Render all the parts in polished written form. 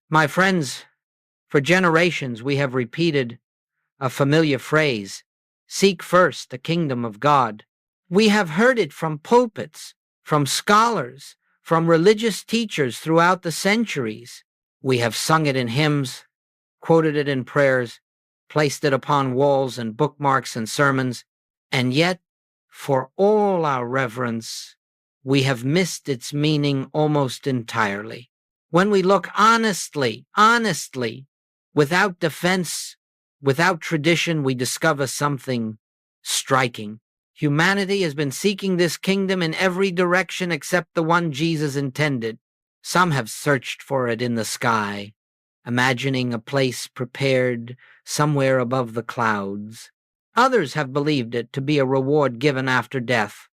My friends, for generations we have repeated a familiar phrase, seek first the kingdom of God. We have heard it from pulpits, from scholars, from religious teachers throughout the centuries. We have sung it in hymns, quoted it in prayers, placed it upon walls and bookmarks and sermons, and yet, for all our reverence, we have missed its meaning almost entirely. When we look honestly, without defense, without tradition, we discover something striking. Humanity has been seeking this kingdom in every direction except the one Jesus intended. Some have searched for it in the sky, imagining a place prepared somewhere above the clouds. Others have believed it to be a reward given after death,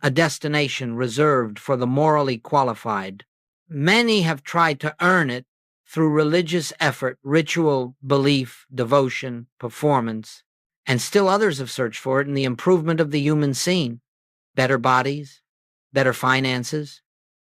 a destination reserved for the morally qualified. Many have tried to earn it through religious effort, ritual, belief, devotion, performance, and still others have searched for it in the improvement of the human scene. Better bodies, better finances,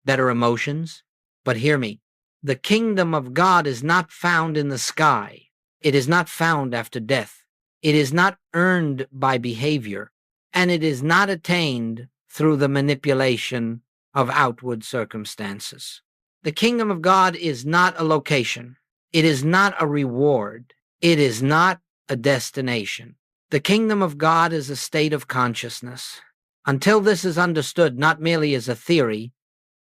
better emotions. But hear me, the kingdom of God is not found in the sky. It is not found after death. It is not earned by behavior, and it is not attained through the manipulation of outward circumstances. The kingdom of God is not a location. It is not a reward. It is not a destination. The kingdom of God is a state of consciousness. Until this is understood not merely as a theory,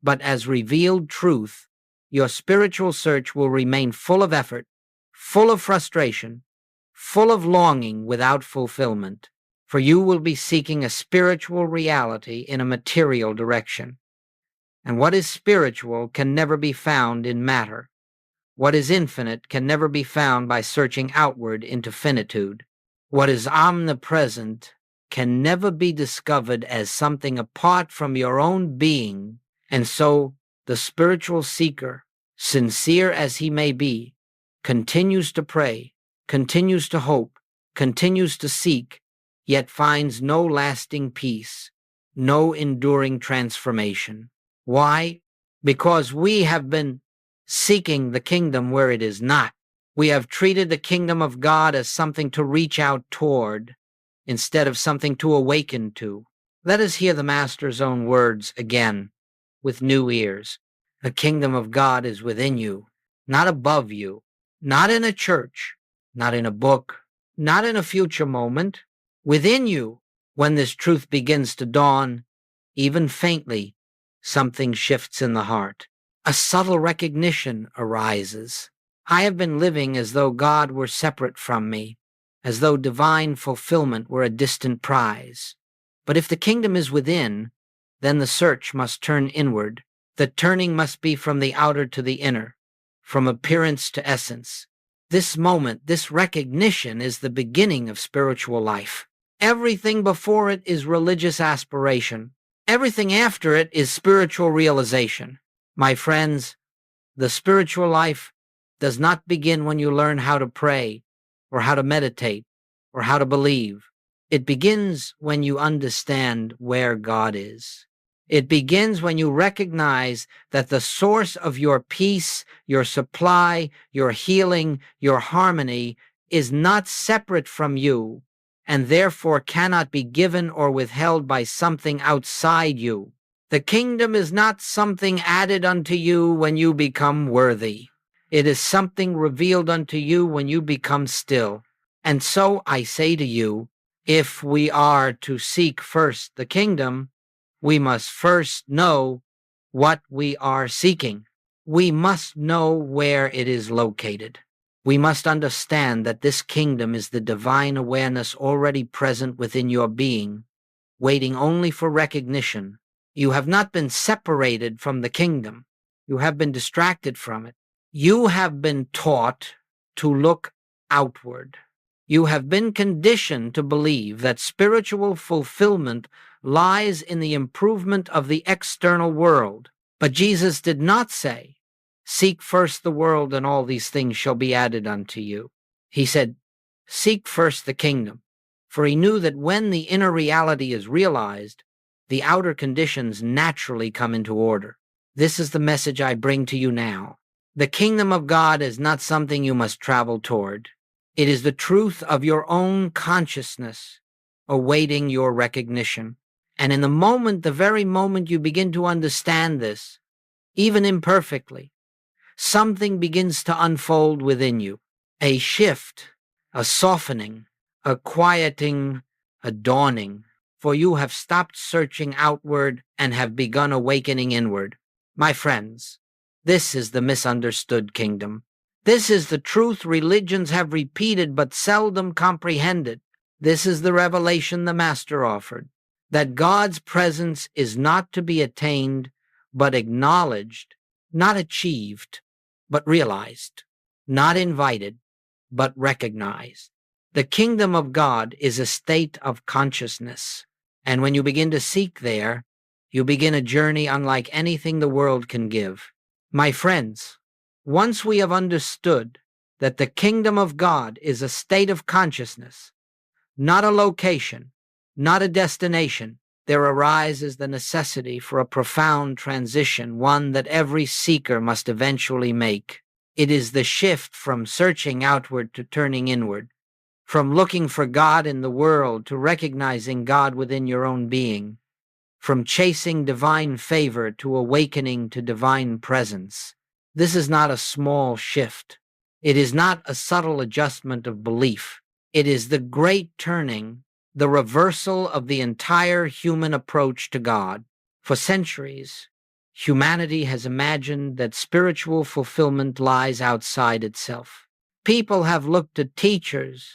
but as revealed truth, your spiritual search will remain full of effort, full of frustration, full of longing without fulfillment, for you will be seeking a spiritual reality in a material direction. And what is spiritual can never be found in matter. What is infinite can never be found by searching outward into finitude. What is omnipresent can never be discovered as something apart from your own being, and so the spiritual seeker, sincere as he may be, continues to pray, continues to hope, continues to seek, yet finds no lasting peace, no enduring transformation. Why? Because we have been seeking the kingdom where it is not. We have treated the kingdom of God as something to reach out toward instead of something to awaken to. Let us hear the Master's own words again with new ears. The kingdom of God is within you, not above you, not in a church, not in a book, not in a future moment. Within you, when this truth begins to dawn, even faintly, something shifts in the heart. A subtle recognition arises. I have been living as though God were separate from me, as though divine fulfillment were a distant prize. But if the kingdom is within, then the search must turn inward. The turning must be from the outer to the inner, from appearance to essence. This moment, this recognition is the beginning of spiritual life. Everything before it is religious aspiration. Everything after it is spiritual realization. My friends, the spiritual life does not begin when you learn how to pray, or how to meditate, or how to believe. It begins when you understand where God is. It begins when you recognize that the source of your peace, your supply, your healing, your harmony is not separate from you, and therefore cannot be given or withheld by something outside you. The kingdom is not something added unto you when you become worthy. It is something revealed unto you when you become still. And so I say to you, if we are to seek first the kingdom, we must first know what we are seeking. We must know where it is located. We must understand that this kingdom is the divine awareness already present within your being, waiting only for recognition. You have not been separated from the kingdom. You have been distracted from it. You have been taught to look outward. You have been conditioned to believe that spiritual fulfillment lies in the improvement of the external world. But Jesus did not say, "Seek first the world, and all these things shall be added unto you." He said, "Seek first the kingdom," for he knew that when the inner reality is realized, the outer conditions naturally come into order. This is the message I bring to you now. The kingdom of God is not something you must travel toward. It is the truth of your own consciousness awaiting your recognition. And in the very moment you begin to understand this, even imperfectly, something begins to unfold within you. A shift, a softening, a quieting, a dawning, for you have stopped searching outward and have begun awakening inward. My friends, this is the misunderstood kingdom. This is the truth religions have repeated but seldom comprehended. This is the revelation the Master offered, that God's presence is not to be attained, but acknowledged, not achieved, but realized, not invited, but recognized. The kingdom of God is a state of consciousness, and when you begin to seek there, you begin a journey unlike anything the world can give. My friends, once we have understood that the kingdom of God is a state of consciousness, not a location, not a destination, there arises the necessity for a profound transition, one that every seeker must eventually make. It is the shift from searching outward to turning inward, from looking for God in the world to recognizing God within your own being, from chasing divine favor to awakening to divine presence. This is not a small shift. It is not a subtle adjustment of belief. It is the great turning, the reversal of the entire human approach to God. For centuries, humanity has imagined that spiritual fulfillment lies outside itself. People have looked to teachers,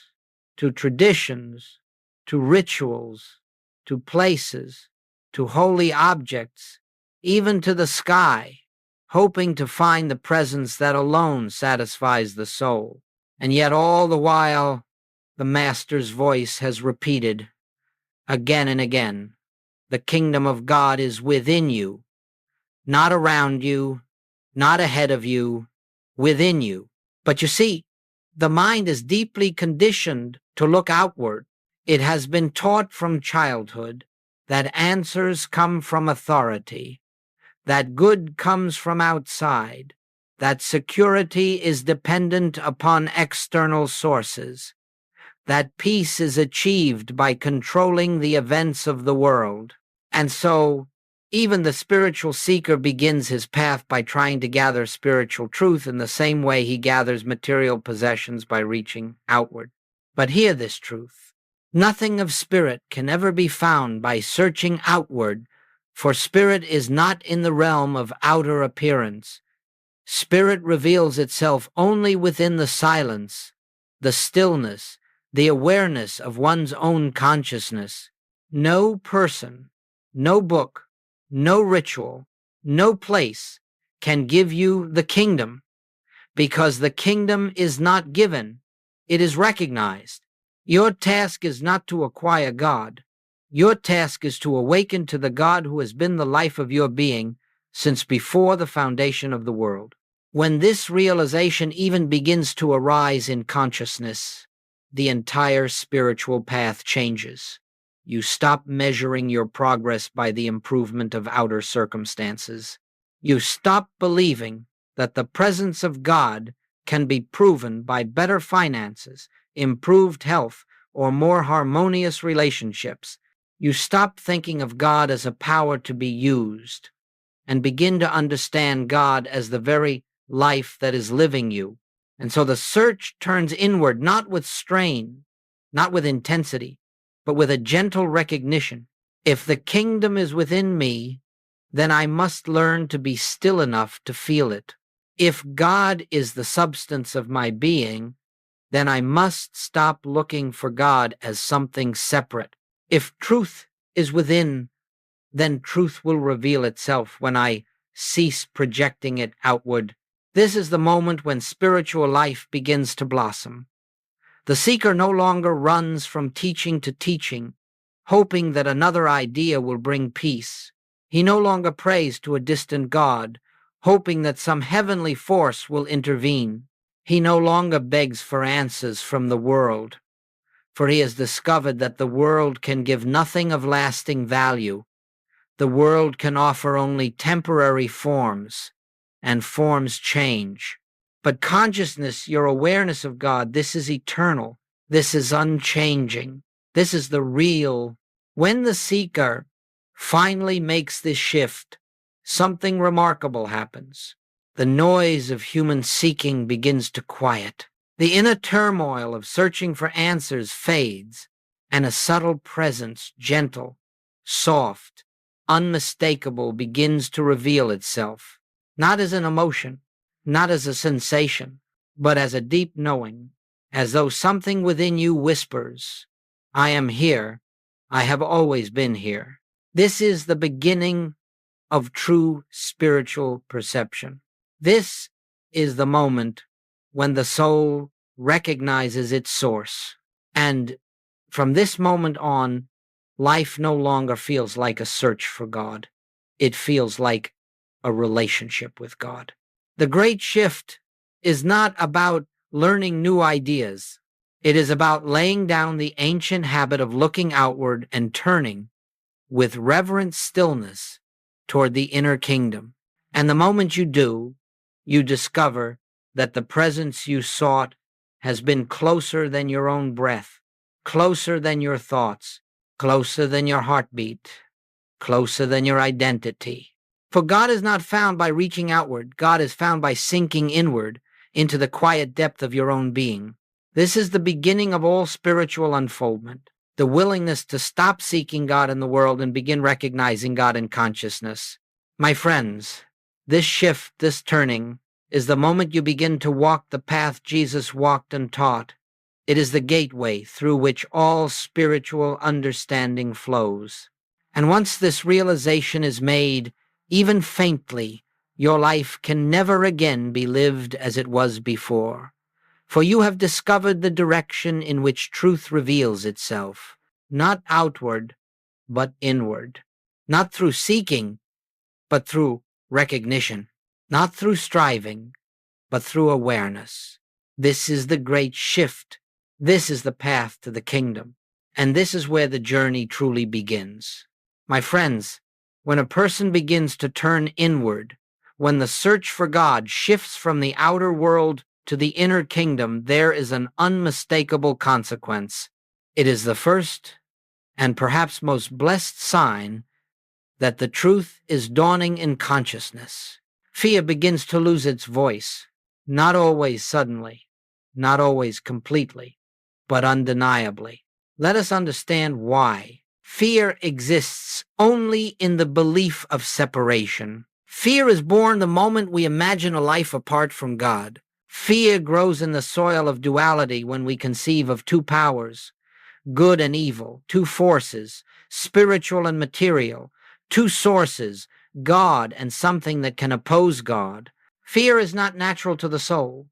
to traditions, to rituals, to places, to holy objects, even to the sky, hoping to find the presence that alone satisfies the soul. And yet all the while, the Master's voice has repeated again and again, the kingdom of God is within you, not around you, not ahead of you, within you. But you see, the mind is deeply conditioned to look outward. It has been taught from childhood that answers come from authority, that good comes from outside, that security is dependent upon external sources, that peace is achieved by controlling the events of the world. And so, even the spiritual seeker begins his path by trying to gather spiritual truth in the same way he gathers material possessions by reaching outward. But hear this truth. Nothing of spirit can ever be found by searching outward, for spirit is not in the realm of outer appearance. Spirit reveals itself only within the silence, the stillness, the awareness of one's own consciousness. No person, no book, no ritual, no place can give you the kingdom, because the kingdom is not given, it is recognized. Your task is not to acquire God. Your task is to awaken to the God who has been the life of your being since before the foundation of the world. When this realization even begins to arise in consciousness, the entire spiritual path changes. You stop measuring your progress by the improvement of outer circumstances. You stop believing that the presence of God can be proven by better finances, improved health, or more harmonious relationships. You stop thinking of God as a power to be used and begin to understand God as the very life that is living you. And so the search turns inward, not with strain, not with intensity, but with a gentle recognition. If the kingdom is within me, then I must learn to be still enough to feel it. If God is the substance of my being, then I must stop looking for God as something separate. If truth is within, then truth will reveal itself when I cease projecting it outward. This is the moment when spiritual life begins to blossom. The seeker no longer runs from teaching to teaching, hoping that another idea will bring peace. He no longer prays to a distant God, hoping that some heavenly force will intervene. He no longer begs for answers from the world, for he has discovered that the world can give nothing of lasting value. The world can offer only temporary forms, and forms change. But consciousness, your awareness of God, this is eternal. This is unchanging. This is the real. When the seeker finally makes this shift, something remarkable happens. The noise of human seeking begins to quiet. The inner turmoil of searching for answers fades, and a subtle presence, gentle, soft, unmistakable, begins to reveal itself, not as an emotion, not as a sensation, but as a deep knowing, as though something within you whispers, "I am here. I have always been here." This is the beginning of true spiritual perception. This is the moment when the soul recognizes its source. And from this moment on, life no longer feels like a search for God. It feels like a relationship with God. The great shift is not about learning new ideas. It is about laying down the ancient habit of looking outward and turning with reverent stillness toward the inner kingdom. And the moment you do, you discover that the presence you sought has been closer than your own breath, closer than your thoughts, closer than your heartbeat, closer than your identity. For God is not found by reaching outward. God is found by sinking inward into the quiet depth of your own being. This is the beginning of all spiritual unfoldment, the willingness to stop seeking God in the world and begin recognizing God in consciousness. My friends, this shift, this turning, is the moment you begin to walk the path Jesus walked and taught. It is the gateway through which all spiritual understanding flows. And once this realization is made, even faintly, your life can never again be lived as it was before. For you have discovered the direction in which truth reveals itself, not outward, but inward. Not through seeking, but through recognition. Not through striving, but through awareness. This is the great shift. This is the path to the kingdom. And this is where the journey truly begins. My friends, when a person begins to turn inward, when the search for God shifts from the outer world to the inner kingdom, there is an unmistakable consequence. It is the first and perhaps most blessed sign that the truth is dawning in consciousness. Fear begins to lose its voice, not always suddenly, not always completely, but undeniably. Let us understand why. Fear exists only in the belief of separation. Fear is born the moment we imagine a life apart from God. Fear grows in the soil of duality when we conceive of two powers, good and evil, two forces, spiritual and material, two sources, God and something that can oppose God. Fear is not natural to the soul.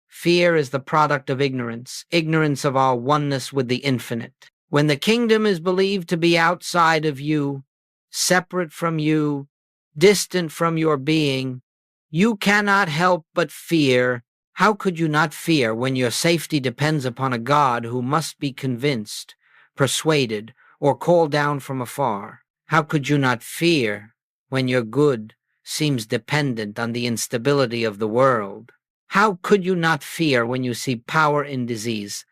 Fear is the product of ignorance, ignorance of our oneness with the infinite. When the kingdom is believed to be outside of you, separate from you, distant from your being, you cannot help but fear. How could you not fear when your safety depends upon a God who must be convinced, persuaded, or called down from afar? How could you not fear when your good seems dependent on the instability of the world? How could you not fear when you see power in disease,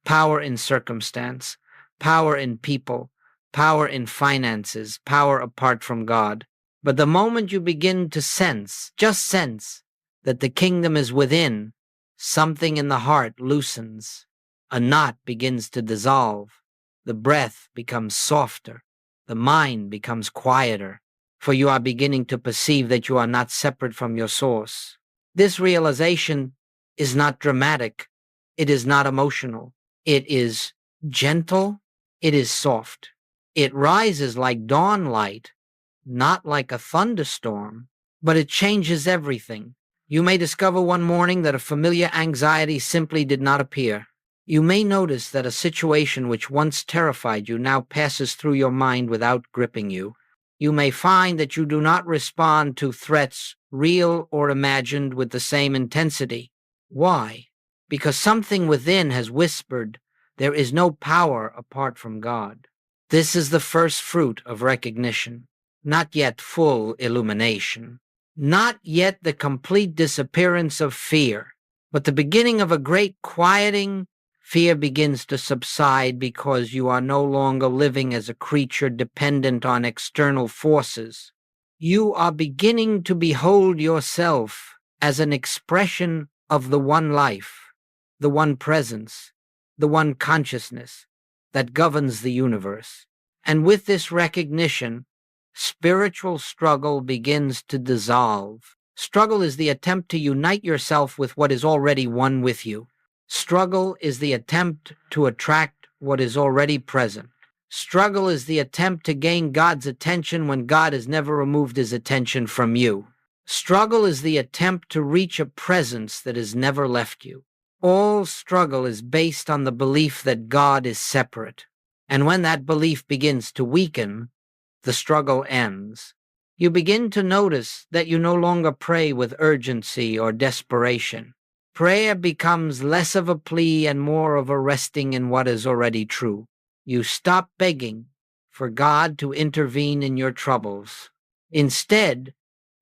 power in circumstance, power in people, power in finances, power apart from God? But the moment you begin to sense, just sense, that the kingdom is within, something in the heart loosens. A knot begins to dissolve. The breath becomes softer. The mind becomes quieter, for you are beginning to perceive that you are not separate from your source. This realization is not dramatic. It is not emotional. It is gentle. It is soft. It rises like dawn light, not like a thunderstorm, but it changes everything. You may discover one morning that a familiar anxiety simply did not appear. You may notice that a situation which once terrified you now passes through your mind without gripping you. You may find that you do not respond to threats, real or imagined, with the same intensity. Why? Because something within has whispered, there is no power apart from God. This is the first fruit of recognition, not yet full illumination. Not yet the complete disappearance of fear, but the beginning of a great quieting. Fear begins to subside because you are no longer living as a creature dependent on external forces. You are beginning to behold yourself as an expression of the one life, the one presence, the one consciousness that governs the universe. And with this recognition, spiritual struggle begins to dissolve. Struggle is the attempt to unite yourself with what is already one with you. Struggle is the attempt to attract what is already present. Struggle is the attempt to gain God's attention when God has never removed his attention from you. Struggle is the attempt to reach a presence that has never left you. All struggle is based on the belief that God is separate. And when that belief begins to weaken, the struggle ends. You begin to notice that you no longer pray with urgency or desperation. Prayer becomes less of a plea and more of a resting in what is already true. You stop begging for God to intervene in your troubles. Instead,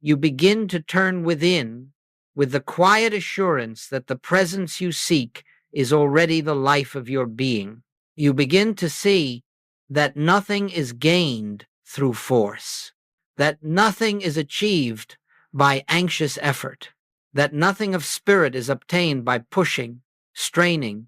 you begin to turn within with the quiet assurance that the presence you seek is already the life of your being. You begin to see that nothing is gained through force, that nothing is achieved by anxious effort, that nothing of spirit is obtained by pushing, straining,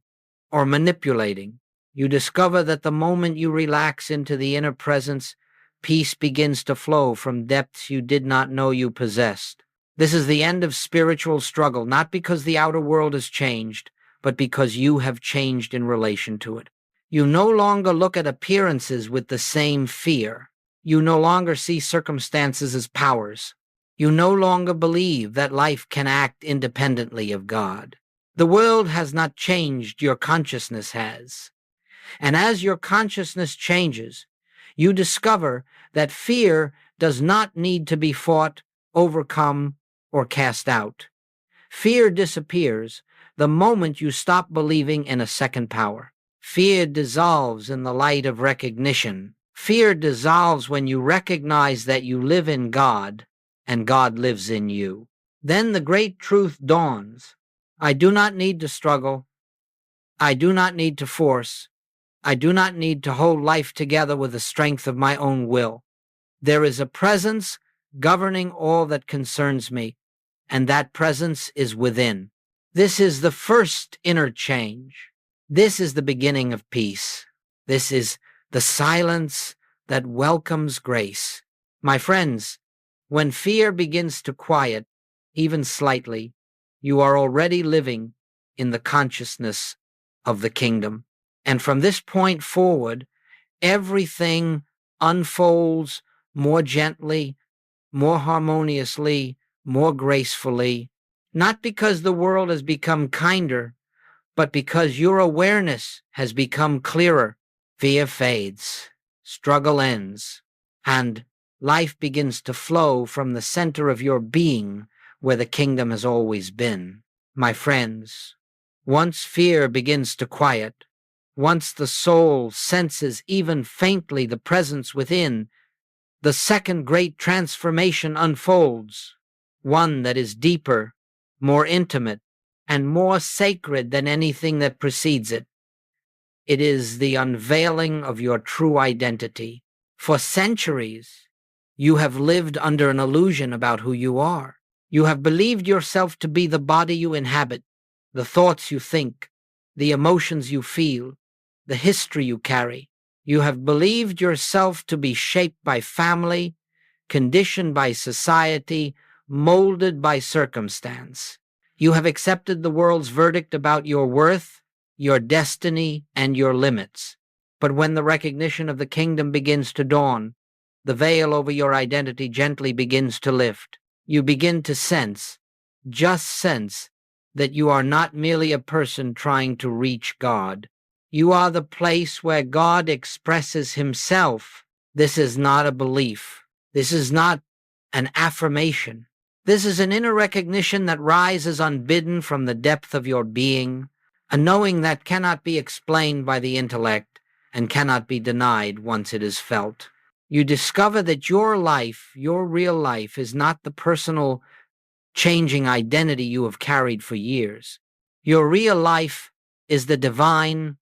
or manipulating. You discover that the moment you relax into the inner presence, peace begins to flow from depths you did not know you possessed. This is the end of spiritual struggle, not because the outer world has changed, but because you have changed in relation to it. You no longer look at appearances with the same fear. You no longer see circumstances as powers. You no longer believe that life can act independently of God. The world has not changed, your consciousness has. And as your consciousness changes, you discover that fear does not need to be fought, overcome, or cast out. Fear disappears the moment you stop believing in a second power. Fear dissolves in the light of recognition. Fear dissolves when you recognize that you live in God and God lives in you. Then the great truth dawns. I do not need to struggle. I do not need to force. I do not need to hold life together with the strength of my own will. There is a presence governing all that concerns me, and that presence is within. This is the first inner change. This is the beginning of peace. This is the silence that welcomes grace. My friends, when fear begins to quiet, even slightly, you are already living in the consciousness of the kingdom. And from this point forward, everything unfolds more gently, more harmoniously, more gracefully, not because the world has become kinder, but because your awareness has become clearer. Fear fades, struggle ends, and life begins to flow from the center of your being where the kingdom has always been. My friends, once fear begins to quiet, once the soul senses even faintly the presence within, the second great transformation unfolds, one that is deeper, more intimate, and more sacred than anything that precedes it. It is the unveiling of your true identity. For centuries, you have lived under an illusion about who you are. You have believed yourself to be the body you inhabit, the thoughts you think, the emotions you feel, the history you carry. You have believed yourself to be shaped by family, conditioned by society, molded by circumstance. You have accepted the world's verdict about your worth, your destiny, and your limits. But when the recognition of the kingdom begins to dawn, the veil over your identity gently begins to lift. You begin to sense, just sense, that you are not merely a person trying to reach God. You are the place where God expresses himself. This is not a belief. This is not an affirmation. This is an inner recognition that rises unbidden from the depth of your being, a knowing that cannot be explained by the intellect and cannot be denied once it is felt. You discover that your life, your real life, is not the personal changing identity you have carried for years. Your real life is the divine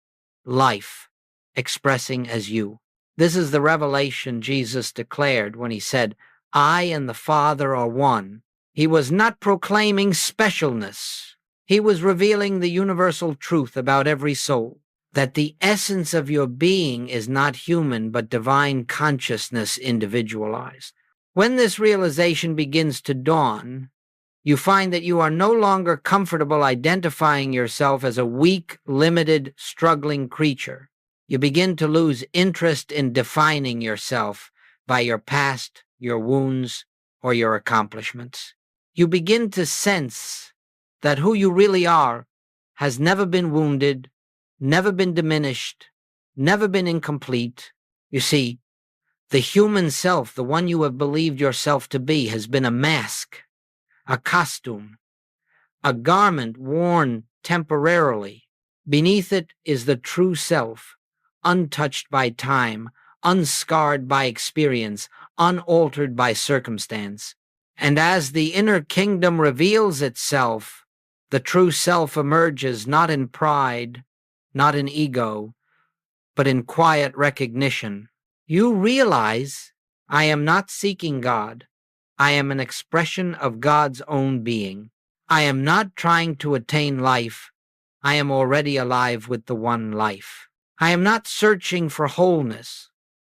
life expressing as you. This is the revelation Jesus declared when he said, I and the Father are one. He was not proclaiming specialness. He was revealing the universal truth about every soul, that the essence of your being is not human but divine consciousness individualized. When this realization begins to dawn, you find that you are no longer comfortable identifying yourself as a weak, limited, struggling creature. You begin to lose interest in defining yourself by your past, your wounds, or your accomplishments. You begin to sense that who you really are has never been wounded, never been diminished, never been incomplete. You see, the human self, the one you have believed yourself to be, has been a mask, a costume, a garment worn temporarily. Beneath it is the true self, untouched by time, unscarred by experience, unaltered by circumstance. And as the inner kingdom reveals itself, the true self emerges not in pride, not in ego, but in quiet recognition. You realize, I am not seeking God. I am an expression of God's own being. I am not trying to attain life. I am already alive with the one life. I am not searching for wholeness.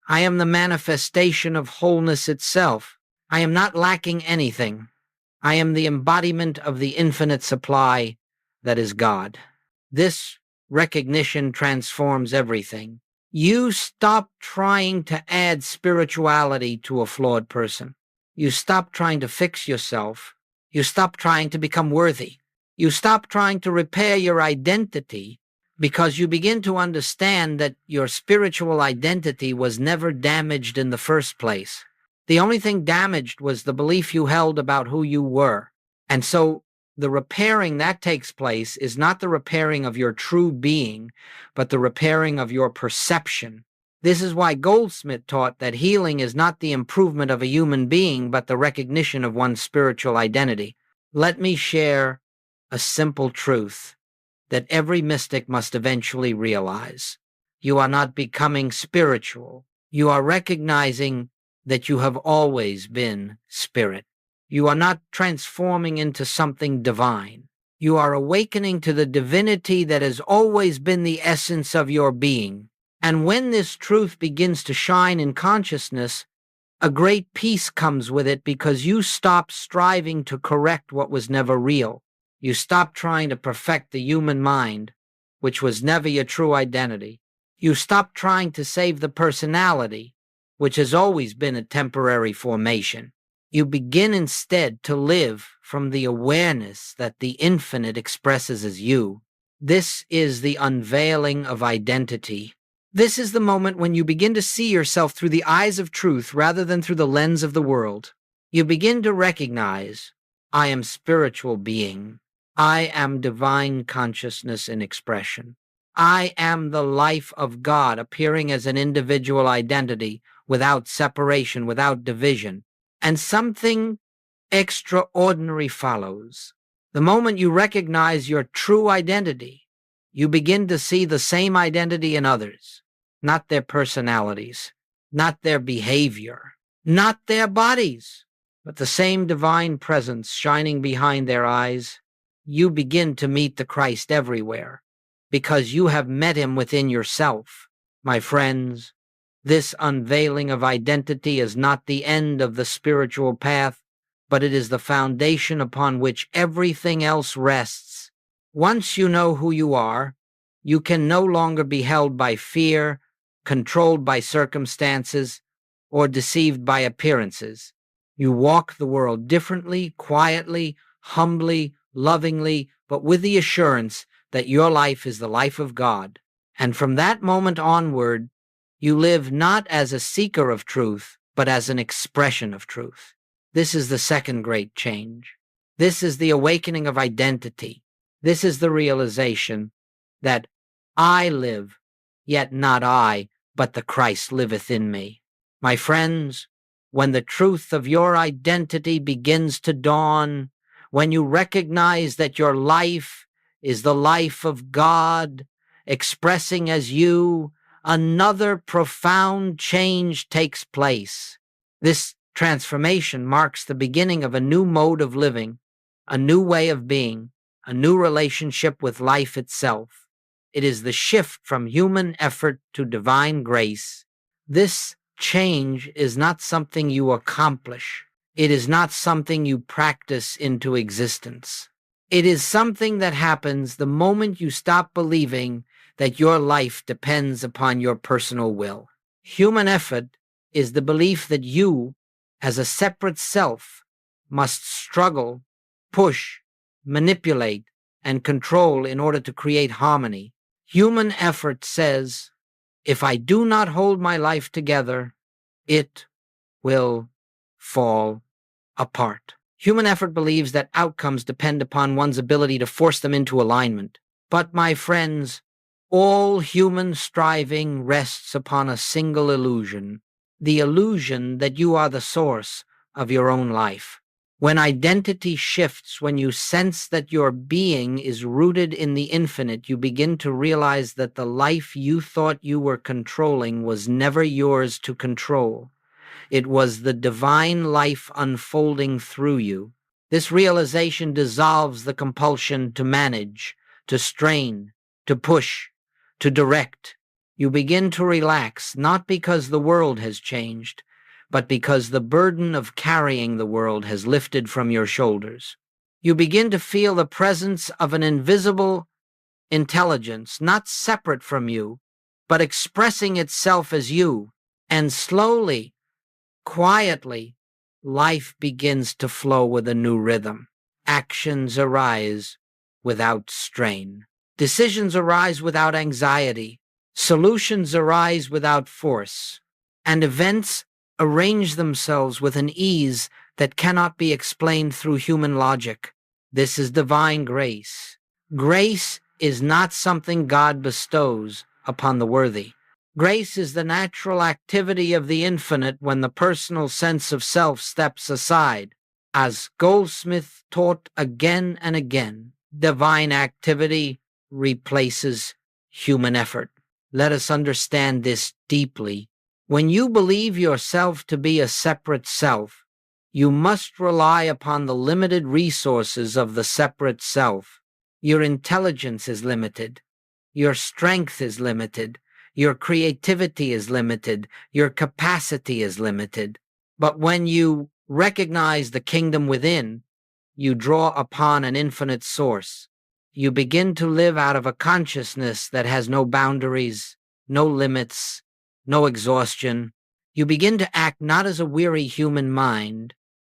I am the manifestation of wholeness itself. I am not lacking anything. I am the embodiment of the infinite supply that is God. This recognition transforms everything. You stop trying to add spirituality to a flawed person. You stop trying to fix yourself. You stop trying to become worthy. You stop trying to repair your identity because you begin to understand that your spiritual identity was never damaged in the first place. The only thing damaged was the belief you held about who you were. And so the repairing that takes place is not the repairing of your true being, but the repairing of your perception. This is why Goldsmith taught that healing is not the improvement of a human being, but the recognition of one's spiritual identity. Let me share a simple truth that every mystic must eventually realize. You are not becoming spiritual. You are recognizing that you have always been spirit. You are not transforming into something divine. You are awakening to the divinity that has always been the essence of your being. And when this truth begins to shine in consciousness, a great peace comes with it because you stop striving to correct what was never real. You stop trying to perfect the human mind, which was never your true identity. You stop trying to save the personality, which has always been a temporary formation. You begin instead to live from the awareness that the infinite expresses as you. This is the unveiling of identity. This is the moment when you begin to see yourself through the eyes of truth rather than through the lens of the world. You begin to recognize, I am spiritual being. I am divine consciousness in expression. I am the life of God appearing as an individual identity without separation, without division. And something extraordinary follows. The moment you recognize your true identity, you begin to see the same identity in others, not their personalities, not their behavior, not their bodies, but the same divine presence shining behind their eyes. You begin to meet the Christ everywhere because you have met him within yourself. My friends, this unveiling of identity is not the end of the spiritual path, but it is the foundation upon which everything else rests. Once you know who you are, you can no longer be held by fear, controlled by circumstances, or deceived by appearances. You walk the world differently, quietly, humbly, lovingly, but with the assurance that your life is the life of God. And from that moment onward, you live not as a seeker of truth, but as an expression of truth. This is the second great change. This is the awakening of identity. This is the realization that I live, yet not I, but the Christ liveth in me. My friends, when the truth of your identity begins to dawn, when you recognize that your life is the life of God, expressing as you, another profound change takes place. This transformation marks the beginning of a new mode of living, a new way of being, a new relationship with life itself. It is the shift from human effort to divine grace. This change is not something you accomplish. It is not something you practice into existence. It is something that happens the moment you stop believing that your life depends upon your personal will. Human effort is the belief that you, as a separate self, must struggle, push, manipulate, and control in order to create harmony. Human effort says, if I do not hold my life together, it will fall apart. Human effort believes that outcomes depend upon one's ability to force them into alignment. But, my friends, all human striving rests upon a single illusion, the illusion that you are the source of your own life. When identity shifts, when you sense that your being is rooted in the infinite, you begin to realize that the life you thought you were controlling was never yours to control. It was the divine life unfolding through you. This realization dissolves the compulsion to manage, to strain, to push, to direct. You begin to relax, not because the world has changed, but because the burden of carrying the world has lifted from your shoulders. You begin to feel the presence of an invisible intelligence, not separate from you, but expressing itself as you, and slowly, quietly, life begins to flow with a new rhythm. Actions arise without strain. Decisions arise without anxiety. Solutions arise without force. And events arrange themselves with an ease that cannot be explained through human logic. This is divine grace. Grace is not something God bestows upon the worthy. Grace is the natural activity of the infinite when the personal sense of self steps aside. As Goldsmith taught again and again, divine activity replaces human effort. Let us understand this deeply. When you believe yourself to be a separate self, you must rely upon the limited resources of the separate self. Your intelligence is limited. Your strength is limited. Your creativity is limited. Your capacity is limited. But when you recognize the kingdom within, you draw upon an infinite source. You begin to live out of a consciousness that has no boundaries, no limits, no exhaustion. You begin to act not as a weary human mind,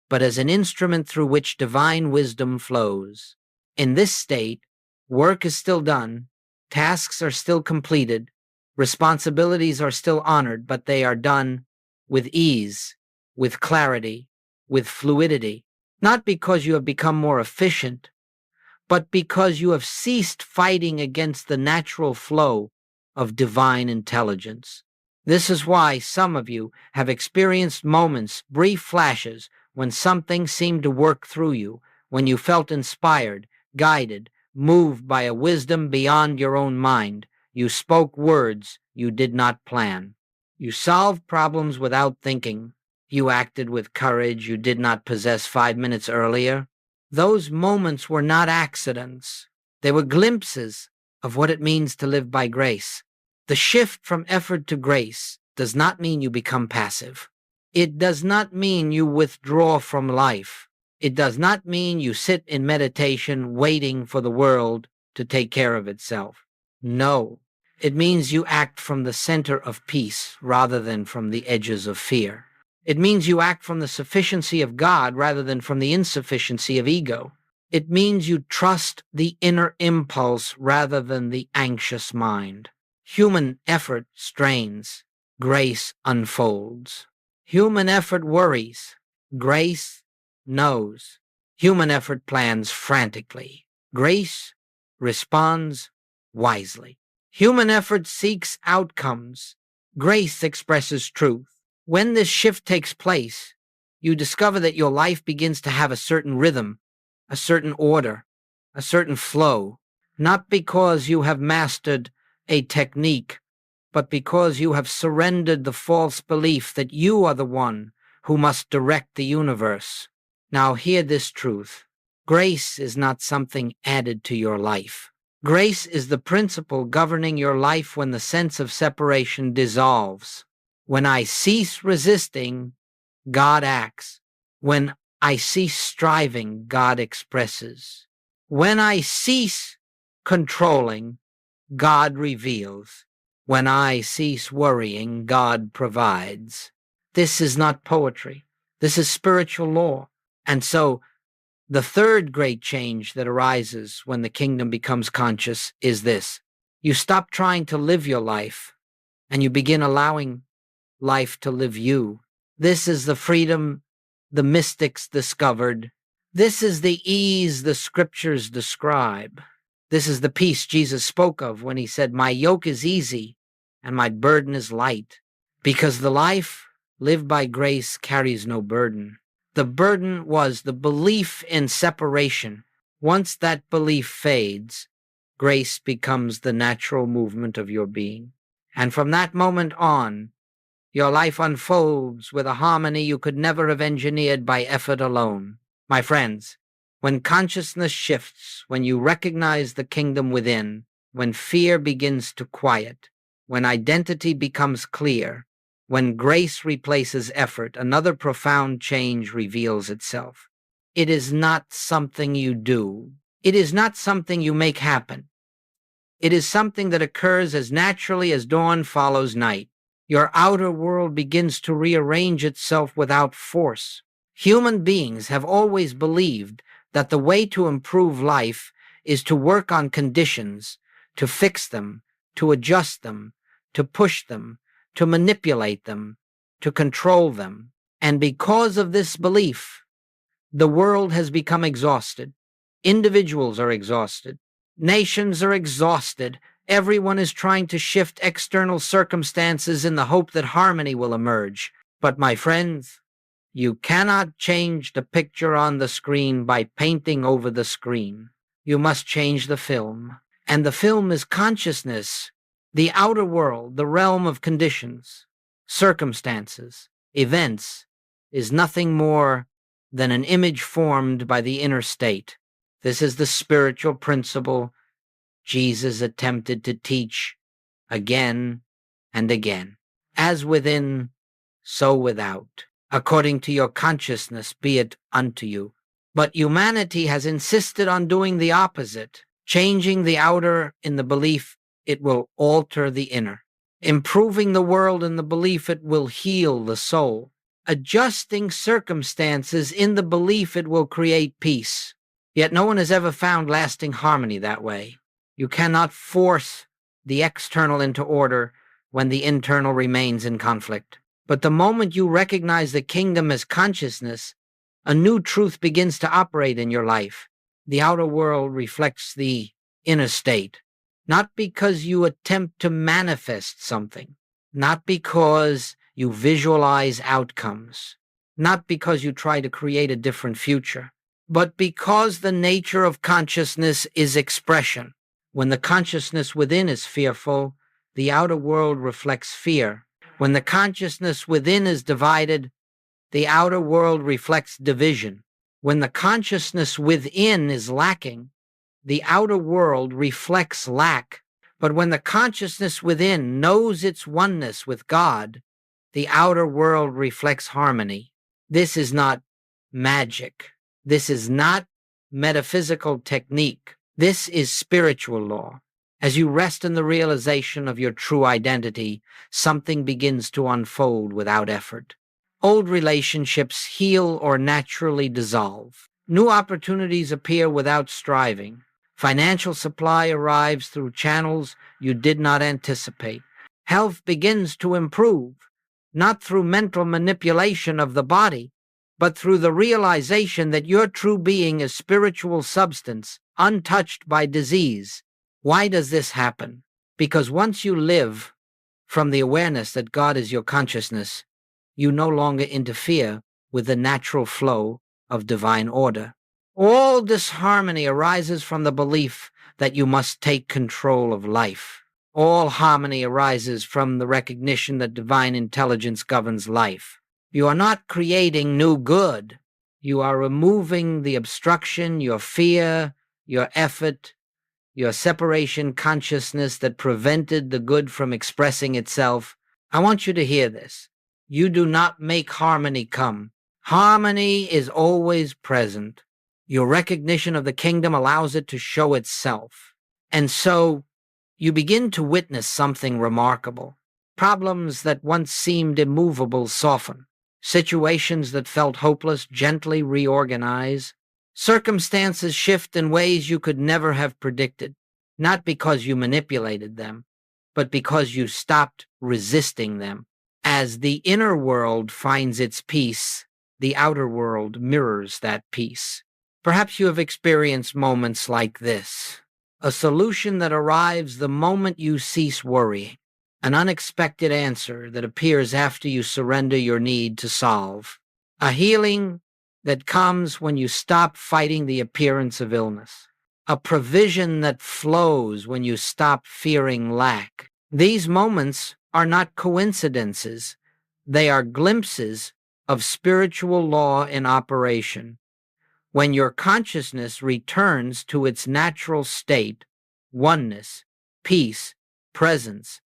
but as an instrument through which divine wisdom flows. In this state, work is still done, tasks are still completed, responsibilities are still honored, but they are done with ease, with clarity, with fluidity, not because you have become more efficient, but because you have ceased fighting against the natural flow of divine intelligence. This is why some of you have experienced moments, brief flashes, when something seemed to work through you, when you felt inspired, guided, moved by a wisdom beyond your own mind. You spoke words you did not plan. You solved problems without thinking. You acted with courage you did not possess 5 minutes earlier. Those moments were not accidents. They were glimpses of what it means to live by grace. The shift from effort to grace does not mean you become passive. It does not mean you withdraw from life. It does not mean you sit in meditation waiting for the world to take care of itself. No, it means you act from the center of peace rather than from the edges of fear. It means you act from the sufficiency of God rather than from the insufficiency of ego. It means you trust the inner impulse rather than the anxious mind. Human effort strains, grace unfolds. Human effort worries, grace knows. Human effort plans frantically, grace responds wisely. Human effort seeks outcomes, grace expresses truth. When this shift takes place, you discover that your life begins to have a certain rhythm, a certain order, a certain flow, not because you have mastered a technique, but because you have surrendered the false belief that you are the one who must direct the universe. Now hear this truth. Grace is not something added to your life. Grace is the principle governing your life when the sense of separation dissolves. When I cease resisting, God acts. When I cease striving, God expresses. When I cease controlling, God reveals. When I cease worrying, God provides. This is not poetry. This is spiritual law. And so, the third great change that arises when the kingdom becomes conscious is this. You stop trying to live your life, and you begin allowing life to live you. This is the freedom the mystics discovered. This is the ease the scriptures describe. This is the peace Jesus spoke of when he said, "My yoke is easy and my burden is light," because the life lived by grace carries no burden. The burden was the belief in separation. Once that belief fades, grace becomes the natural movement of your being. And from that moment on, your life unfolds with a harmony you could never have engineered by effort alone. My friends, when consciousness shifts, when you recognize the kingdom within, when fear begins to quiet, when identity becomes clear, when grace replaces effort, another profound change reveals itself. It is not something you do. It is not something you make happen. It is something that occurs as naturally as dawn follows night. Your outer world begins to rearrange itself without force. Human beings have always believed that the way to improve life is to work on conditions, to fix them, to adjust them, to push them, to manipulate them, to control them. And because of this belief, the world has become exhausted. Individuals are exhausted. Nations are exhausted. Everyone is trying to shift external circumstances in the hope that harmony will emerge. But my friends, you cannot change the picture on the screen by painting over the screen. You must change the film. And the film is consciousness, the outer world, the realm of conditions, circumstances, events, is nothing more than an image formed by the inner state. This is the spiritual principle Jesus attempted to teach again and again. As within, so without. According to your consciousness, be it unto you. But humanity has insisted on doing the opposite, changing the outer in the belief it will alter the inner, improving the world in the belief it will heal the soul, adjusting circumstances in the belief it will create peace. Yet no one has ever found lasting harmony that way. You cannot force the external into order when the internal remains in conflict. But the moment you recognize the kingdom as consciousness, a new truth begins to operate in your life. The outer world reflects the inner state, not because you attempt to manifest something, not because you visualize outcomes, not because you try to create a different future, but because the nature of consciousness is expression. When the consciousness within is fearful, the outer world reflects fear. When the consciousness within is divided, the outer world reflects division. When the consciousness within is lacking, the outer world reflects lack. But when the consciousness within knows its oneness with God, the outer world reflects harmony. This is not magic. This is not metaphysical technique. This is spiritual law. As you rest in the realization of your true identity, something begins to unfold without effort. Old relationships heal or naturally dissolve. New opportunities appear without striving. Financial supply arrives through channels you did not anticipate. Health begins to improve, not through mental manipulation of the body, but through the realization that your true being is spiritual substance, untouched by disease. Why does this happen? Because once you live from the awareness that God is your consciousness, You no longer interfere with the natural flow of divine order. All disharmony arises from the belief that you must take control of life. All harmony arises from the recognition that divine intelligence governs life. You are not creating new good. You are removing the obstruction, your fear, your effort, your separation consciousness that prevented the good from expressing itself. I want you to hear this. You do not make harmony come. Harmony is always present. Your recognition of the kingdom allows it to show itself. And so you begin to witness something remarkable. Problems that once seemed immovable soften. Situations that felt hopeless gently reorganize. Circumstances shift in ways you could never have predicted, not because you manipulated them, but because you stopped resisting them. As the inner world finds its peace, the outer world mirrors that peace. Perhaps you have experienced moments like this. A solution that arrives the moment you cease worrying. An unexpected answer that appears after you surrender your need to solve. A healing that comes when you stop fighting the appearance of illness. A provision that flows when you stop fearing lack. These moments are not coincidences. They are glimpses of spiritual law in operation. When your consciousness returns to its natural state, oneness, peace, presence,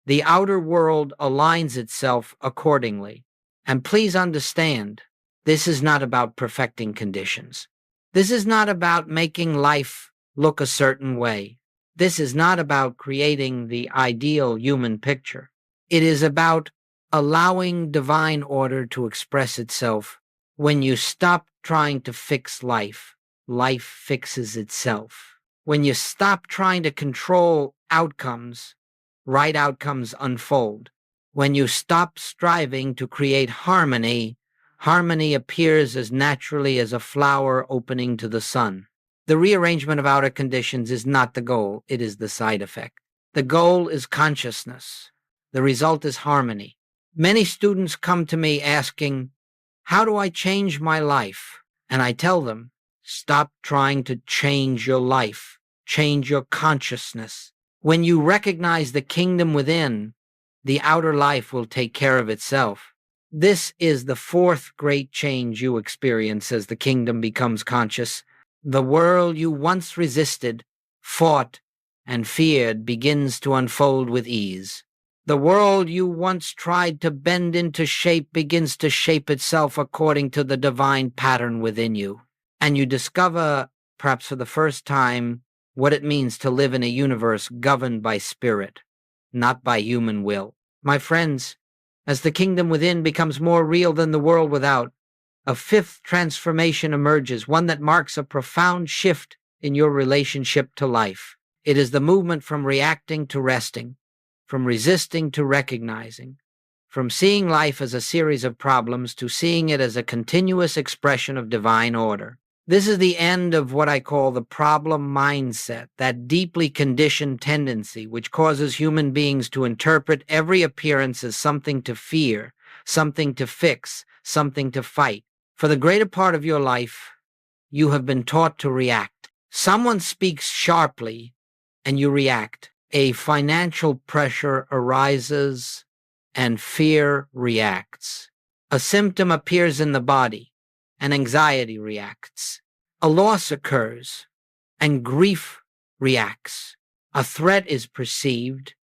the outer world aligns itself accordingly. And please understand, this is not about perfecting conditions. This is not about making life look a certain way. This is not about creating the ideal human picture. It is about allowing divine order to express itself. When you stop trying to fix life, life fixes itself. When you stop trying to control outcomes, right outcomes unfold. When you stop striving to create harmony, harmony appears as naturally as a flower opening to the sun. The rearrangement of outer conditions is not the goal, it is the side effect. The goal is consciousness. The result is harmony. Many students come to me asking, how do I change my life? And I tell them, stop trying to change your life. Change your consciousness. When you recognize the kingdom within, the outer life will take care of itself. This is the fourth great change you experience as the kingdom becomes conscious. The world you once resisted, fought, and feared begins to unfold with ease. The world you once tried to bend into shape begins to shape itself according to the divine pattern within you. And you discover, perhaps for the first time, what it means to live in a universe governed by spirit, not by human will. My friends, as the kingdom within becomes more real than the world without, a fifth transformation emerges, one that marks a profound shift in your relationship to life. It is the movement from reacting to resting, from resisting to recognizing, from seeing life as a series of problems to seeing it as a continuous expression of divine order. This is the end of what I call the problem mindset, that deeply conditioned tendency which causes human beings to interpret every appearance as something to fear, something to fix, something to fight. For the greater part of your life, you have been taught to react. Someone speaks sharply, and you react. A financial pressure arises, and fear reacts. A symptom appears in the body, and anxiety reacts. A loss occurs, and grief reacts. A threat is perceived,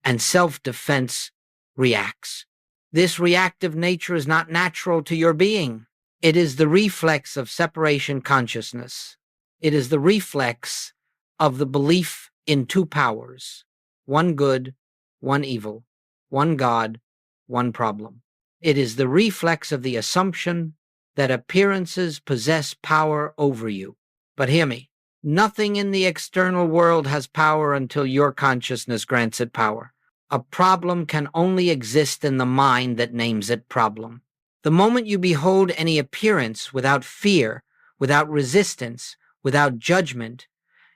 and self-defense reacts. This reactive nature is not natural to your being. It is the reflex of separation consciousness. It is the reflex of the belief in two powers, one good, one evil, one God, one problem. It is the reflex of the assumption that appearances possess power over you. But hear me, nothing in the external world has power until your consciousness grants it power. A problem can only exist in the mind that names it problem. The moment you behold any appearance without fear, without resistance, without judgment,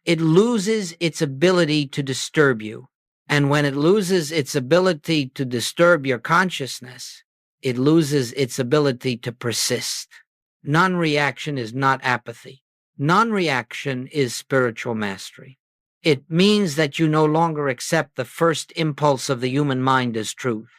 it loses its ability to disturb you. And when it loses its ability to disturb your consciousness, it loses its ability to persist. Non-reaction is not apathy. Non-reaction is spiritual mastery. It means that you no longer accept the first impulse of the human mind as truth.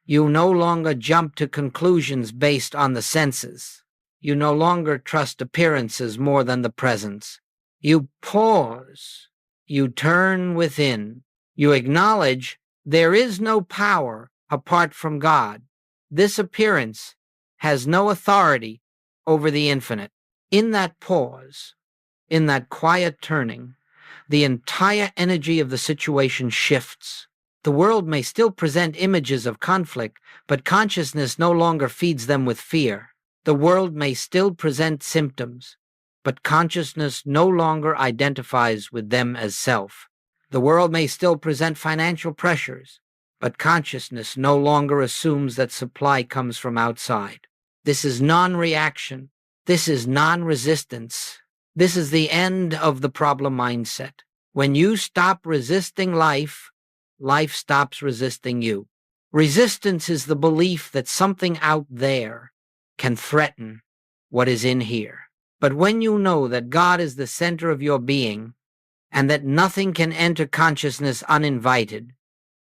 You no longer jump to conclusions based on the senses. You no longer trust appearances more than the presence. You pause. You turn within. You acknowledge there is no power apart from God. This appearance has no authority over the infinite. In that pause, in that quiet turning, the entire energy of the situation shifts. The world may still present images of conflict, but consciousness no longer feeds them with fear. The world may still present symptoms, but consciousness no longer identifies with them as self. The world may still present financial pressures, but consciousness no longer assumes that supply comes from outside. This is non-reaction. This is non-resistance. This is the end of the problem mindset. When you stop resisting life, life stops resisting you. Resistance is the belief that something out there can threaten what is in here. But when you know that God is the center of your being and that nothing can enter consciousness uninvited,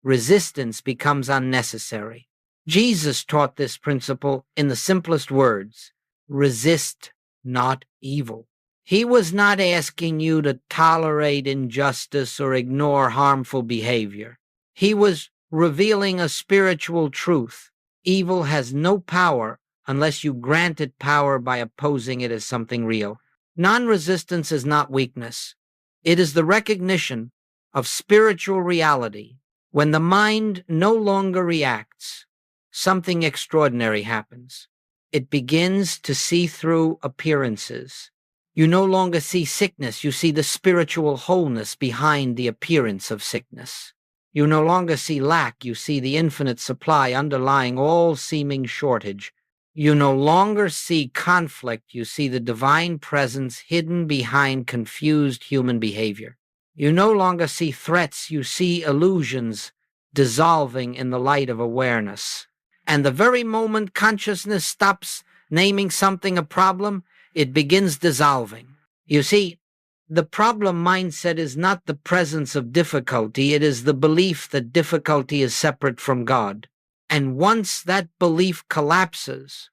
resistance becomes unnecessary. Jesus taught this principle in the simplest words: resist not evil. He was not asking you to tolerate injustice or ignore harmful behavior. He was revealing a spiritual truth. Evil has no power unless you grant it power by opposing it as something real. Non-resistance is not weakness. It is the recognition of spiritual reality. When the mind no longer reacts, something extraordinary happens. It begins to see through appearances. You no longer see sickness, you see the spiritual wholeness behind the appearance of sickness. You no longer see lack, you see the infinite supply underlying all seeming shortage. You no longer see conflict, you see the divine presence hidden behind confused human behavior. You no longer see threats, you see illusions dissolving in the light of awareness. And the very moment consciousness stops naming something a problem, it begins dissolving. You see, the problem mindset is not the presence of difficulty, it is the belief that difficulty is separate from God. And once that belief collapses,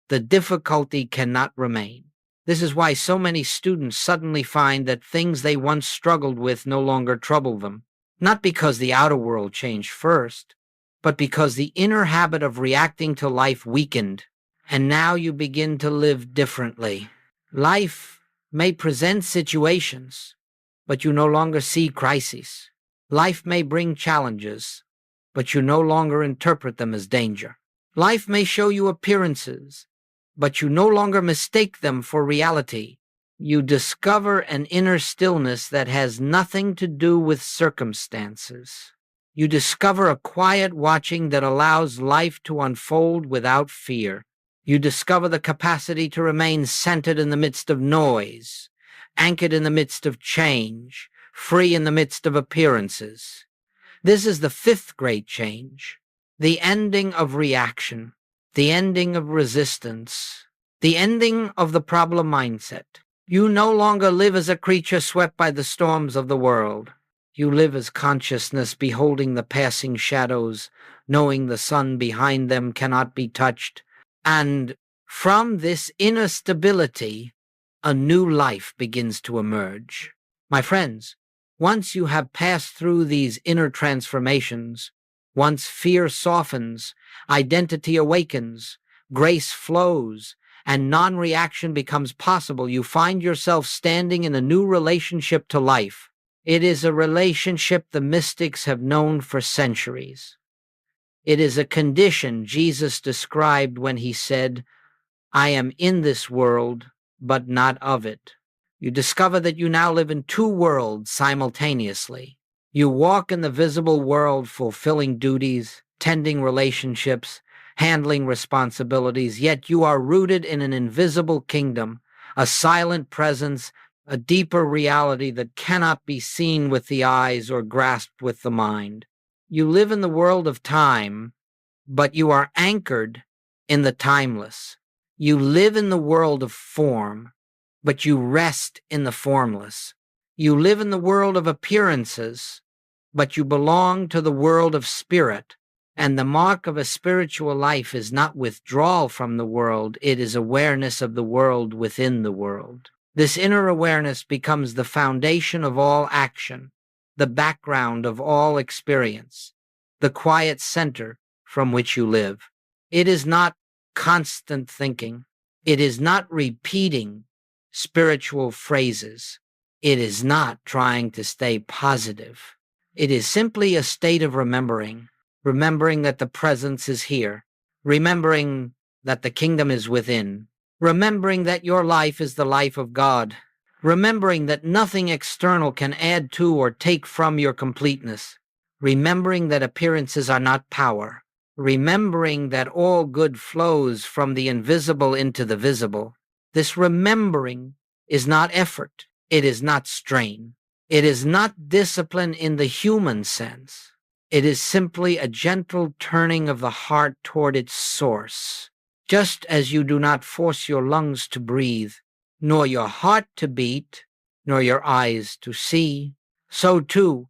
the difficulty cannot remain. This is why so many students suddenly find that things they once struggled with no longer trouble them. Not because the outer world changed first, but because the inner habit of reacting to life weakened, and now you begin to live differently. Life may present situations, but you no longer see crises. Life may bring challenges, but you no longer interpret them as danger. Life may show you appearances, but you no longer mistake them for reality. You discover an inner stillness that has nothing to do with circumstances. You discover a quiet watching that allows life to unfold without fear. You discover the capacity to remain centered in the midst of noise, anchored in the midst of change, free in the midst of appearances. This is the fifth great change, the ending of reaction, the ending of resistance, the ending of the problem mindset. You no longer live as a creature swept by the storms of the world. You live as consciousness, beholding the passing shadows, knowing the sun behind them cannot be touched. And from this inner stability, a new life begins to emerge. My friends, once you have passed through these inner transformations, once fear softens, identity awakens, grace flows, and non-reaction becomes possible, you find yourself standing in a new relationship to life. It is a relationship the mystics have known for centuries. It is a condition Jesus described when he said, "I am in this world, but not of it." You discover that you now live in two worlds simultaneously. You walk in the visible world fulfilling duties, tending relationships, handling responsibilities, yet you are rooted in an invisible kingdom, a silent presence, a deeper reality that cannot be seen with the eyes or grasped with the mind. You live in the world of time, but you are anchored in the timeless. You live in the world of form, but you rest in the formless. You live in the world of appearances, but you belong to the world of spirit. And the mark of a spiritual life is not withdrawal from the world, it is awareness of the world within the world. This inner awareness becomes the foundation of all action, the background of all experience, the quiet center from which you live. It is not constant thinking. It is not repeating spiritual phrases. It is not trying to stay positive. It is simply a state of remembering that the presence is here, remembering that the kingdom is within, remembering that your life is the life of God, remembering that nothing external can add to or take from your completeness, remembering that appearances are not power, remembering that all good flows from the invisible into the visible. This remembering is not effort. It is not strain. It is not discipline in the human sense. It is simply a gentle turning of the heart toward its source. Just as you do not force your lungs to breathe, nor your heart to beat, nor your eyes to see, so too,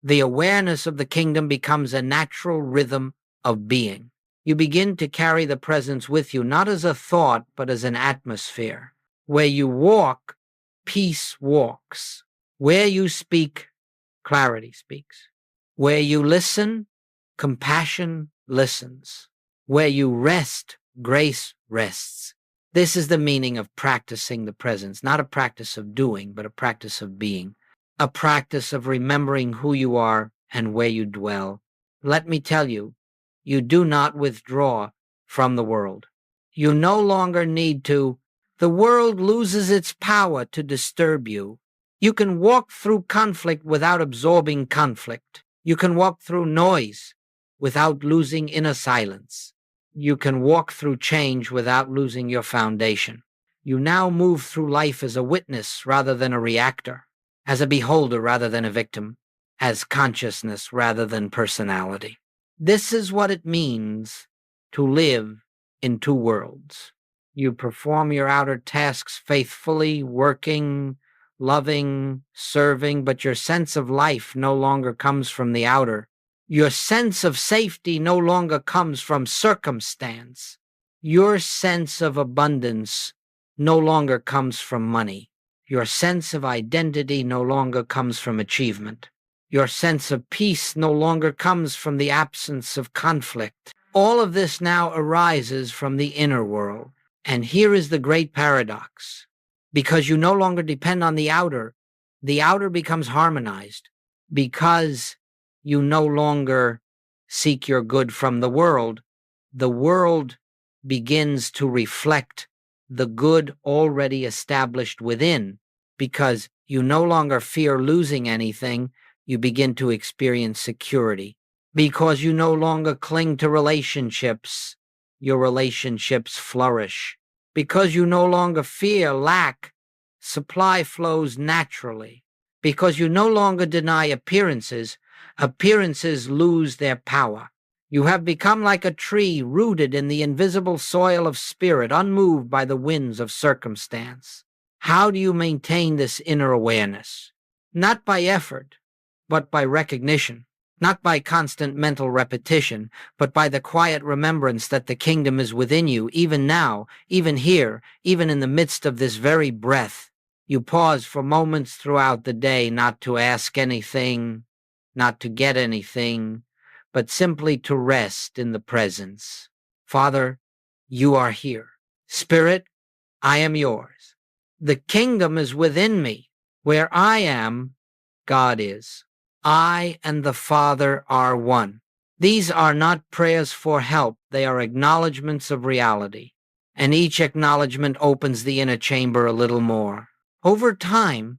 the awareness of the kingdom becomes a natural rhythm of being. You begin to carry the presence with you, not as a thought, but as an atmosphere. Where you walk, peace walks. Where you speak, clarity speaks. Where you listen, compassion listens. Where you rest, grace rests. This is the meaning of practicing the presence, not a practice of doing, but a practice of being, a practice of remembering who you are and where you dwell. Let me tell you, you do not withdraw from the world. You no longer need to. The world loses its power to disturb you. You can walk through conflict without absorbing conflict. You can walk through noise without losing inner silence. You can walk through change without losing your foundation. You now move through life as a witness rather than a reactor, as a beholder rather than a victim, as consciousness rather than personality. This is what it means to live in two worlds. You perform your outer tasks faithfully, working, loving, serving, but your sense of life no longer comes from the outer. Your sense of safety no longer comes from circumstance. Your sense of abundance no longer comes from money. Your sense of identity no longer comes from achievement. Your sense of peace no longer comes from the absence of conflict. All of this now arises from the inner world. And here is the great paradox. Because you no longer depend on the outer becomes harmonized. Because you no longer seek your good from the world begins to reflect the good already established within. Because you no longer fear losing anything, you begin to experience security. Because you no longer cling to relationships, your relationships flourish. Because you no longer fear lack, supply flows naturally. Because you no longer deny appearances, appearances lose their power. You have become like a tree rooted in the invisible soil of spirit, unmoved by the winds of circumstance. How do you maintain this inner awareness? Not by effort, but by recognition. Not by constant mental repetition, but by the quiet remembrance that the kingdom is within you, even now, even here, even in the midst of this very breath. You pause for moments throughout the day, not to ask anything, not to get anything, but simply to rest in the presence. Father, you are here. Spirit, I am yours. The kingdom is within me. Where I am, God is. I and the Father are one. These are not prayers for help. They are acknowledgments of reality. And each acknowledgement opens the inner chamber a little more. Over time,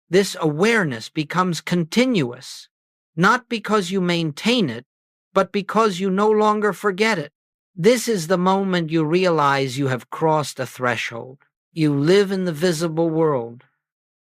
this awareness becomes continuous, not because you maintain it, but because you no longer forget it. This is the moment you realize you have crossed a threshold. You live in the visible world,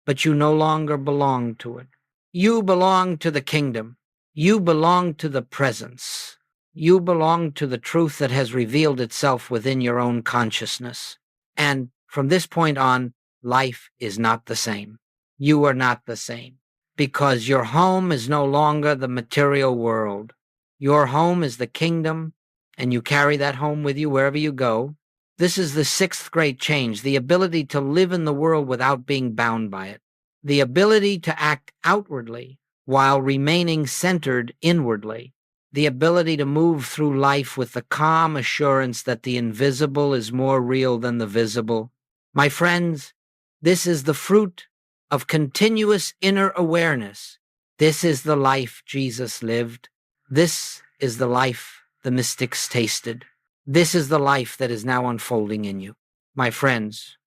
but you no longer belong to it. You belong to the kingdom. You belong to the presence. You belong to the truth that has revealed itself within your own consciousness. And from this point on, life is not the same. You are not the same because your home is no longer the material world. Your home is the kingdom, and you carry that home with you wherever you go. This is the sixth great change, the ability to live in the world without being bound by it, the ability to act outwardly while remaining centered inwardly, the ability to move through life with the calm assurance that the invisible is more real than the visible. My friends, this is the fruit of continuous inner awareness. This is the life Jesus lived. This is the life the mystics tasted. This is the life that is now unfolding in you. My friends,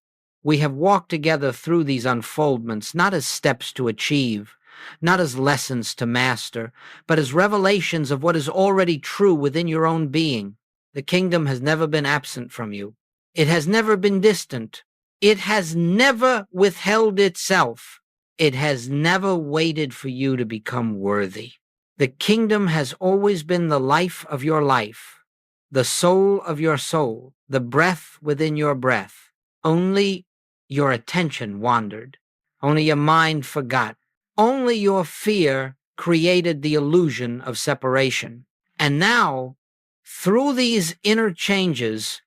we have walked together through these unfoldments not as steps to achieve, not as lessons to master, but as revelations of what is already true within your own being. The kingdom has never been absent from you. It has never been distant. It has never withheld itself. It has never waited for you to become worthy. The kingdom has always been the life of your life, the soul of your soul, the breath within your breath. Only your attention wandered. Only your mind forgot. Only your fear created the illusion of separation. And now, through these inner changes,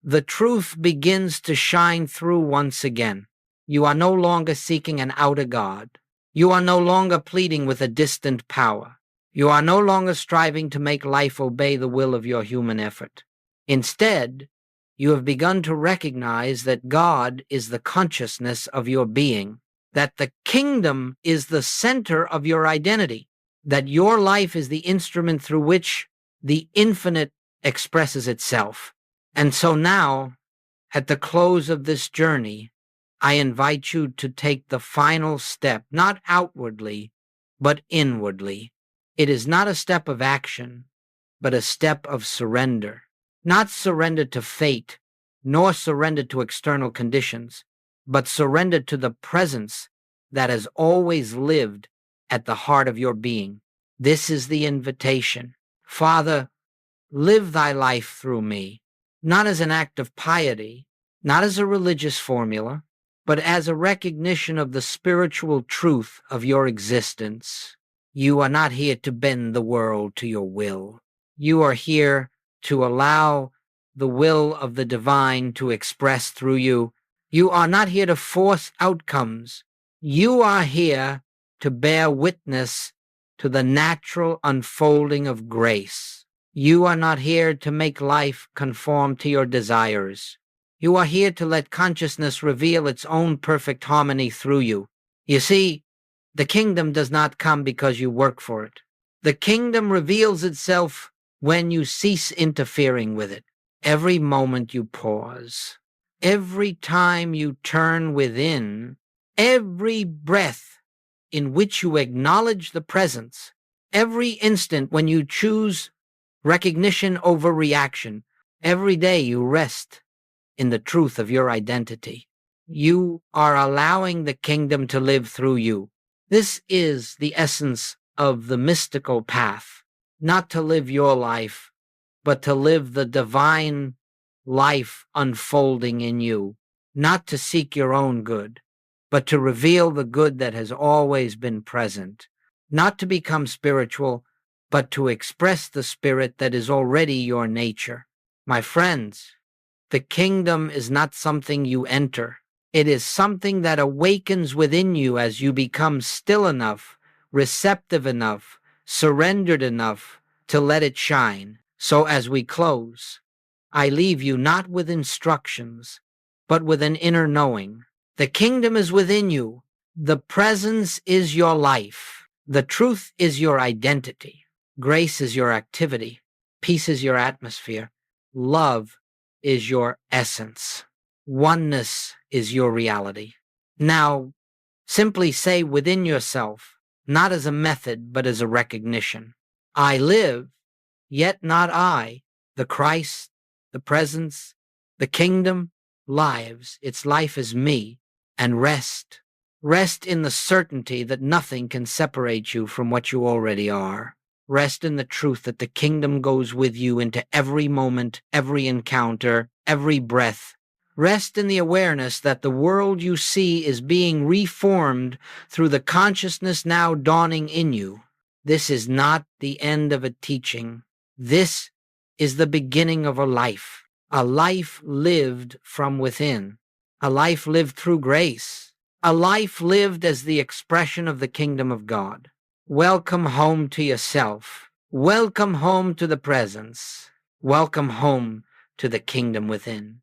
the truth begins to shine through once again. You are no longer seeking an outer God. You are no longer pleading with a distant power. You are no longer striving to make life obey the will of your human effort. Instead, you have begun to recognize that God is the consciousness of your being, that the kingdom is the center of your identity, that your life is the instrument through which the infinite expresses itself. And so now, at the close of this journey, I invite you to take the final step, not outwardly, but inwardly. It is not a step of action, but a step of surrender. Not surrender to fate, nor surrender to external conditions, but surrender to the presence that has always lived at the heart of your being. This is the invitation. Father, live thy life through me, not as an act of piety, not as a religious formula, but as a recognition of the spiritual truth of your existence. You are not here to bend the world to your will. You are here to allow the will of the divine to express through you. You are not here to force outcomes. You are here to bear witness to the natural unfolding of grace. You are not here to make life conform to your desires. You are here to let consciousness reveal its own perfect harmony through you. You see, the kingdom does not come because you work for it. The kingdom reveals itself when you cease interfering with it. Every moment you pause, every time you turn within, every breath in which you acknowledge the presence, every instant when you choose recognition over reaction, every day you rest in the truth of your identity. You are allowing the kingdom to live through you. This is the essence of the mystical path, not to live your life, but to live the divine life unfolding in you, not to seek your own good, but to reveal the good that has always been present, not to become spiritual, but to express the spirit that is already your nature. My friends, the kingdom is not something you enter. It is something that awakens within you as you become still enough, receptive enough, surrendered enough to let it shine. So as we close, I leave you not with instructions, but with an inner knowing. The kingdom is within you. The presence is your life. The truth is your identity. Grace is your activity. Peace is your atmosphere. Love is your essence. Oneness is your reality. Now, simply say within yourself, not as a method, but as a recognition. I live, yet not I. The Christ, the presence, the kingdom lives. Its life is me. And rest. Rest in the certainty that nothing can separate you from what you already are. Rest in the truth that the kingdom goes with you into every moment, every encounter, every breath. Rest in the awareness that the world you see is being reformed through the consciousness now dawning in you. This is not the end of a teaching. This is the beginning of a life lived from within, a life lived through grace, a life lived as the expression of the kingdom of God. Welcome home to yourself. Welcome home to the presence. Welcome home to the kingdom within.